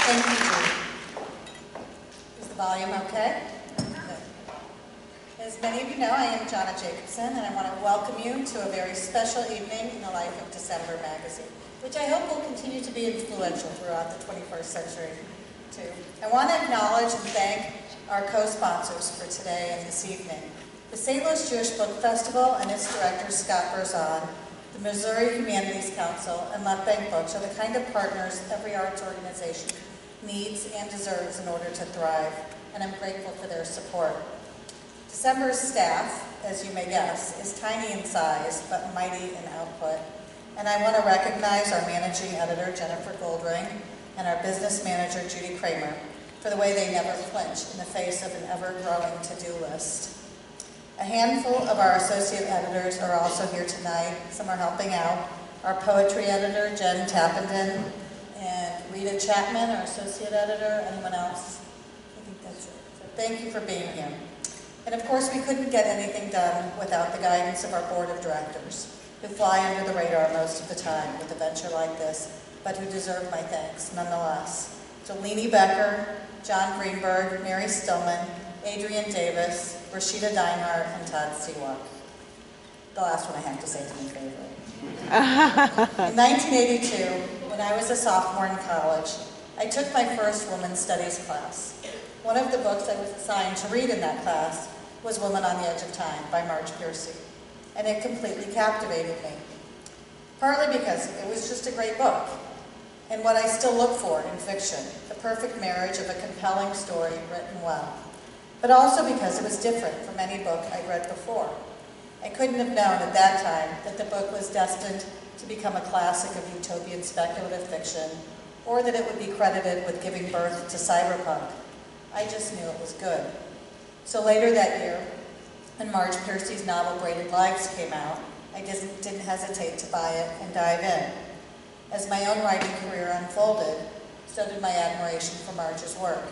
Thank you, Judy. Is the volume okay? Good. As many of you know, I am Gianna Jacobson, and I want to welcome you to a very special evening in the life of December magazine, which I hope will continue to be influential throughout the 21st century, too. I want to acknowledge and thank our co-sponsors for today and this evening. The St. Louis Jewish Book Festival and its director, Scott Berzon, the Missouri Humanities Council, and Left Bank Books are the kind of partners every arts organization needs and deserves in order to thrive, and I'm grateful for their support. December's staff, as you may guess, is tiny in size, but mighty in output. And I want to recognize our managing editor, Jennifer Goldring, and our business manager, Judy Kramer, for the way they never flinch in the face of an ever-growing to-do list. A handful of our associate editors are also here tonight. Some are helping out. Our poetry editor, Jen Tappenden, and Rita Chapman, our associate editor. Anyone else? I think that's it. So thank you for being here. And of course, we couldn't get anything done without the guidance of our board of directors, who fly under the radar most of the time with a venture like this, but who deserve my thanks nonetheless. So Leanie Becker, John Greenberg, Mary Stillman, Adrian Davis, Rashida Deinhardt, and Todd Seawalk. The last one I have to say is my favorite. In 1982, when I was a sophomore in college, I took my first women's studies class. One of the books I was assigned to read in that class was Woman on the Edge of Time by Marge Piercy, and it completely captivated me. Partly because it was just a great book, and what I still look for in fiction, the perfect marriage of a compelling story written well. But also because it was different from any book I'd read before. I couldn't have known at that time that the book was destined to become a classic of utopian speculative fiction, or that it would be credited with giving birth to cyberpunk. I just knew it was good. So later that year, when Marge Piercy's novel Braided Lives came out, I didn't hesitate to buy it and dive in. As my own writing career unfolded, so did my admiration for Marge's work.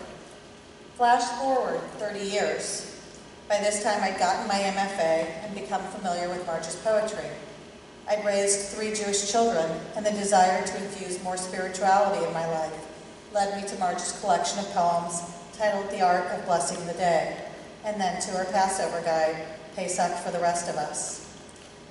Flash forward 30 years. By this time, I'd gotten my MFA and become familiar with Marge's poetry. I'd raised 3 Jewish children, and the desire to infuse more spirituality in my life led me to Marge's collection of poems titled The Art of Blessing the Day, and then to her Passover guide, Pesach for the Rest of Us.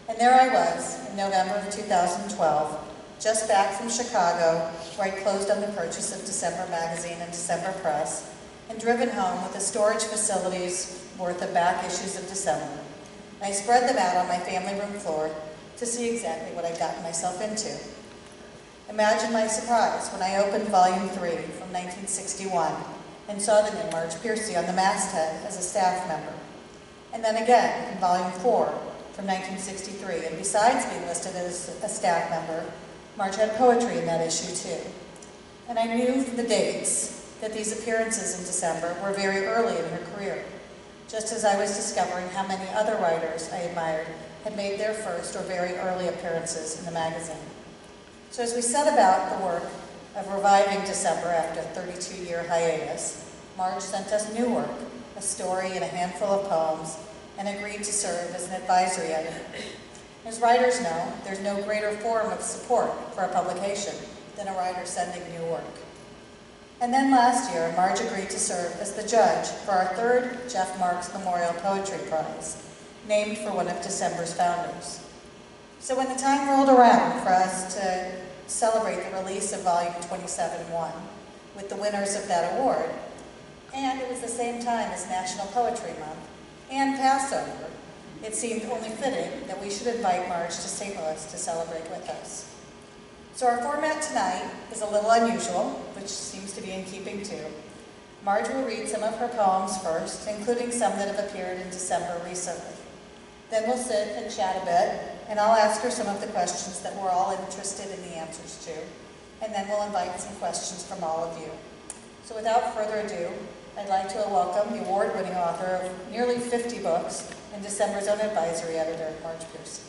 And there I was, in November of 2012, just back from Chicago, where I closed on the purchase of December Magazine and December Press, and driven home with the storage facilities worth of back issues of December. And I spread them out on my family room floor to see exactly what I'd gotten myself into. Imagine my surprise when I opened Volume 3 from 1961 and saw the name Marge Piercy on the masthead as a staff member. And then again in Volume 4 from 1963, and besides being listed as a staff member, Marge had poetry in that issue too. And I knew from the dates that these appearances in December were very early in her career, just as I was discovering how many other writers I admired had made their first or very early appearances in the magazine. So as we set about the work of reviving December after a 32-year hiatus, Marge sent us new work, a story and a handful of poems, and agreed to serve as an advisory editor. As writers know, there's no greater form of support for a publication than a writer sending new work. And then last year, Marge agreed to serve as the judge for our 3rd Jeff Marks Memorial Poetry Prize, named for one of December's founders. So when the time rolled around for us to celebrate the release of Volume 27-1 with the winners of that award, and it was the same time as National Poetry Month and Passover, it seemed only fitting that we should invite Marge to St. Louis to celebrate with us. So our format tonight is a little unusual, which seems to be in keeping too. Marge will read some of her poems first, including some that have appeared in December recently. Then we'll sit and chat a bit, and I'll ask her some of the questions that we're all interested in the answers to, and then we'll invite some questions from all of you. So without further ado, I'd like to welcome the award-winning author of nearly 50 books and December's own advisory editor, Marge Piercy.